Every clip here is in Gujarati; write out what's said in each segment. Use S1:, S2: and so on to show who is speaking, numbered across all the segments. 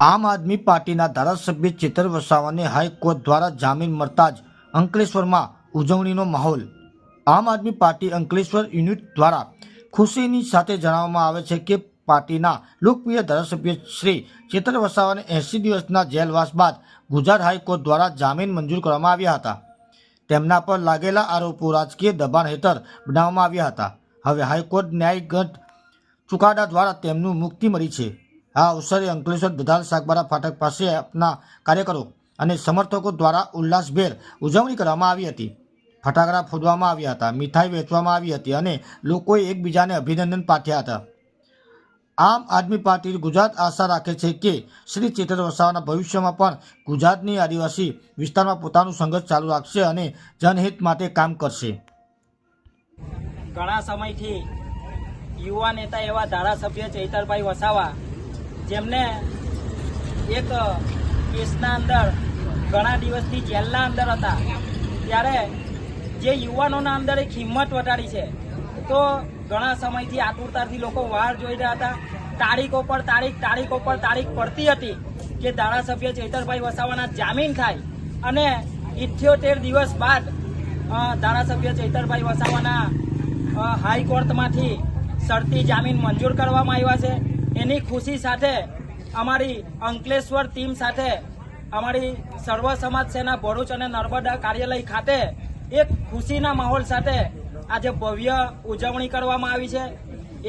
S1: આમ આદમી પાર્ટીના ધારાસભ્ય ચેતર વસાવાને હાઈકોર્ટ દ્વારા જામીન મળતા જ અંકલેશ્વરમાં ઉજવણીનો માહોલ। આમ આદમી પાર્ટી અંકલેશ્વર યુનિટ દ્વારા ખુશીની સાથે જણાવવામાં આવે છે કે પાર્ટીના લોકપ્રિય ધારાસભ્ય શ્રી ચેતર વસાવાને 80 દિવસના જેલવાસ બાદ ગુજરાત હાઈકોર્ટ દ્વારા જામીન મંજૂર કરવામાં આવ્યા હતા। તેમના પર લાગેલા આરોપો રાજકીય દબાણ હેઠળ બનાવવામાં આવ્યા હતા। હવે હાઈકોર્ટ ન્યાયિક ચુકાદા દ્વારા તેમનું મુક્તિ મળી છે। આ અવસરે અંકલેશ્વર દધાલ સાગબારા ફાટક પાસે આપના કાર્યકરો અને સમર્થકો દ્વારા ઉલ્લાસભેર ઉજવણી કરવામાં આવી હતી। ફટાકડા ફોડવામાં આવ્યા હતા, મીઠાઈ વેચવામાં આવી હતી અને લોકોએ એકબીજાને અભિનંદન પાઠવ્યા હતા। આમ આદમી પાર્ટી ગુજરાત આશા રાખે છે કે શ્રી ચેતર વસાવાના ભવિષ્યમાં પણ ગુજરાતની આદિવાસી વિસ્તારમાં પોતાનું સંઘર્ષ ચાલુ રાખશે અને જનહિત માટે કામ કરશે।
S2: ઘણા સમયથી યુવા નેતા એવા ધારાસભ્ય ચૈતરભાઈ વસાવા જેમને એક કેસના અંદર ઘણા દિવસથી જેલના અંદર હતા, ત્યારે જે યુવાનોના અંદર એક હિંમત વધારી છે, તો ઘણા સમયથી આતુરતાથી લોકો વાર જોઈ રહ્યા હતા। તારીખો પર તારીખ પડતી હતી કે ધારાસભ્ય ચૈતરભાઈ વસાવાના જામીન થાય અને 78 દિવસ બાદ ધારાસભ્ય ચૈતરભાઈ વસાવાના હાઈકોર્ટમાંથી શરતી જામીન મંજૂર કરવામાં આવ્યા છે। એની ખુશી સાથે અમારી અંકલેશ્વર ટીમ સાથે અમારી સર્વ સમાજ સેના ભરૂચ અને નર્મદા કાર્યાલય ખાતે એક ખુશીના માહોલ સાથે આજે ભવ્ય ઉજવણી કરવામાં આવી છે।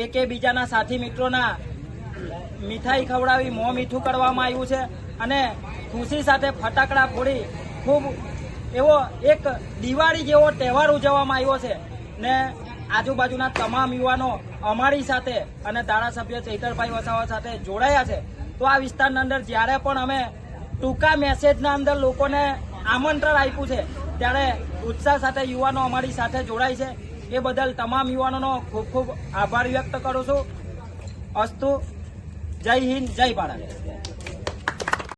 S2: એકબીજાના સાથી મિત્રોના મીઠાઈ ખવડાવી મોં મીઠું કરવામાં આવ્યું છે અને ખુશી સાથે ફટાકડા ફોડી ખૂબ એવો એક દિવાળી જેવો તહેવાર ઉજવવામાં આવ્યો છે ને આજુબાજુના તમામ યુવાનો અમારી સાથે અને ધારાસભ્ય ચૈતરભાઈ વસાવા સાથે જોડાયા છે। તો આ વિસ્તારના અંદર જ્યારે પણ અમે ટૂંકા મેસેજના અંદર લોકોને આમંત્રણ આપ્યું છે, ત્યારે ઉત્સાહ સાથે યુવાનો અમારી સાથે જોડાય છે। એ બદલ તમામ યુવાનોનો ખૂબ ખૂબ આભાર વ્યક્ત કરું છું। અસ્તુ, જય હિન્દ, જય ભારત।